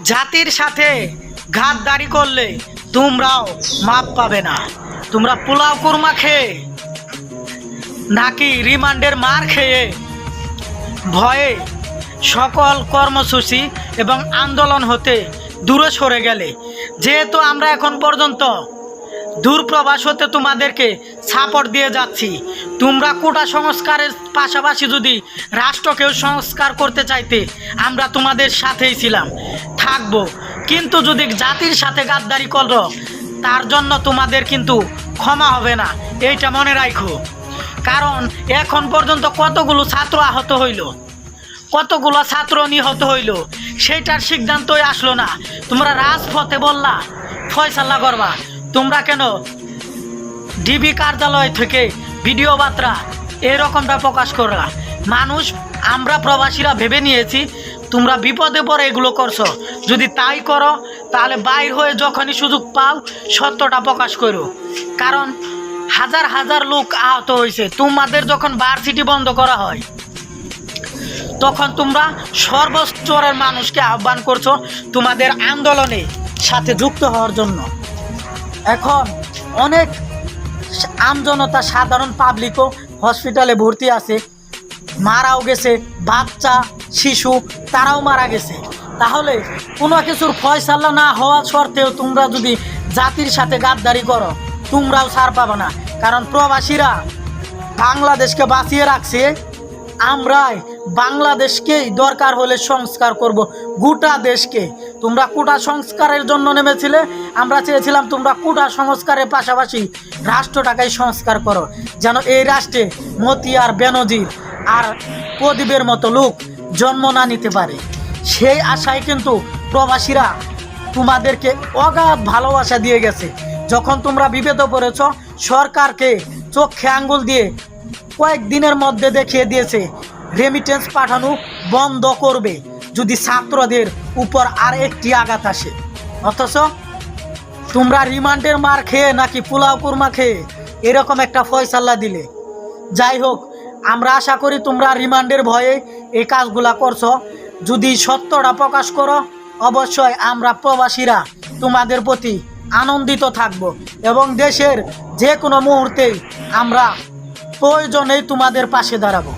জাতির সাথে ঘাতদারি করলে তোমরাও মাপ পাবে না। তোমরা পোলাও কুরমা খেয়ে নাকি রিমান্ডের মার খেয়ে ভয়ে সকল কর্মসূচি এবং আন্দোলন হতে দূরে সরে গেলে, যেহেতু আমরা এখন পর্যন্ত দূরপ্রবাস হতে তোমাদেরকে সাপোর্ট দিয়ে যাচ্ছি, তোমরা কোটা সংস্কারের পাশাপাশি যদি রাষ্ট্রকেও সংস্কার করতে চাইতে আমরা তোমাদের সাথেই ছিলাম, থাকবো। কিন্তু যদি জাতির সাথে গাদ্দারি করো তার জন্য তোমাদের কিন্তু ক্ষমা হবে না, এইটা মনে রাখো। কারণ এখন পর্যন্ত কতগুলো ছাত্র আহত হইল, কতগুলো ছাত্র নিহত হইল, সেইটার সিদ্ধান্তই আসলো না। তোমরা রাজপথে বললা ফয়সালা করবা, তোমরা কেন ডিবি কার্যালয় থেকে ভিডিও বার্তা এরকমটা প্রকাশ করলা? মানুষ আমরা প্রবাসীরা ভেবে নিয়েছি তোমরা বিপদে পড়ে এগুলো করছো। যদি তাই করো তাহলে বাইর হয়ে যখনই সুযোগ পাও সত্যটা প্রকাশ করো। কারণ হাজার হাজার লোক আহত হয়েছে। তোমাদের যখন ভার্সিটি বন্ধ করা হয় তখন তোমরা সর্বস্তরের মানুষকে আহ্বান করছো তোমাদের আন্দোলনে সাথে যুক্ত হওয়ার জন্য। এখন অনেক আমজনতা, সাধারণ পাবলিকও হসপিটালে ভর্তি আছে, মারাও গেছে, বাচ্চা শিশু তারাও মারা গেছে। তাহলে কোনো কিছুর ফয়সালা না হওয়া সত্ত্বেও তোমরা যদি জাতির সাথে গাদ্দারি করো তোমরাও ছাড় পাবে না। কারণ প্রবাসীরা বাংলাদেশকে বাঁচিয়ে রাখছে, আমরাই বাংলাদেশকেই দরকার হলে সংস্কার করব, গোটা দেশকে। তোমরা কোটা সংস্কারের জন্য নেমেছিলে, আমরা চেয়েছিলাম তোমরা কোটা সংস্কারের পাশাপাশি রাষ্ট্রটাকেই সংস্কার করো, যেন এই রাষ্ট্রে মতিয়ার, বেনজির আর প্রদীপের মতো লোক জন্ম না নিতে পারে। সেই আশায় কিন্তু প্রবাসীরা তোমাদেরকে অগাধ ভালোবাসা দিয়ে গেছে। যখন তোমরা বিপদে পড়েছ সরকারকে চোখে আঙ্গুল দিয়ে কয়েকদিনের মধ্যে দেখিয়ে দিয়েছে রেমিটেন্স পাঠানো বন্ধ করবে যদি ছাত্রদের উপর আর একটি আঘাত আসে। অথচ তোমরা রিমান্ডের মার খেয়ে নাকি পোলাও কুরমা খেয়ে এরকম একটা ফয়সালা দিলে। যাই হোক, আমরা আশা করি তোমরা রিমান্ডের ভয়ে এই কাজগুলা করছো। যদি সত্যটা প্রকাশ করো অবশ্যই আমরা প্রবাসীরা তোমাদের প্রতি আনন্দিত থাকব এবং দেশের যে কোনো মুহূর্তেই আমরা প্রয়োজনেই তোমাদের পাশে দাঁড়াবো।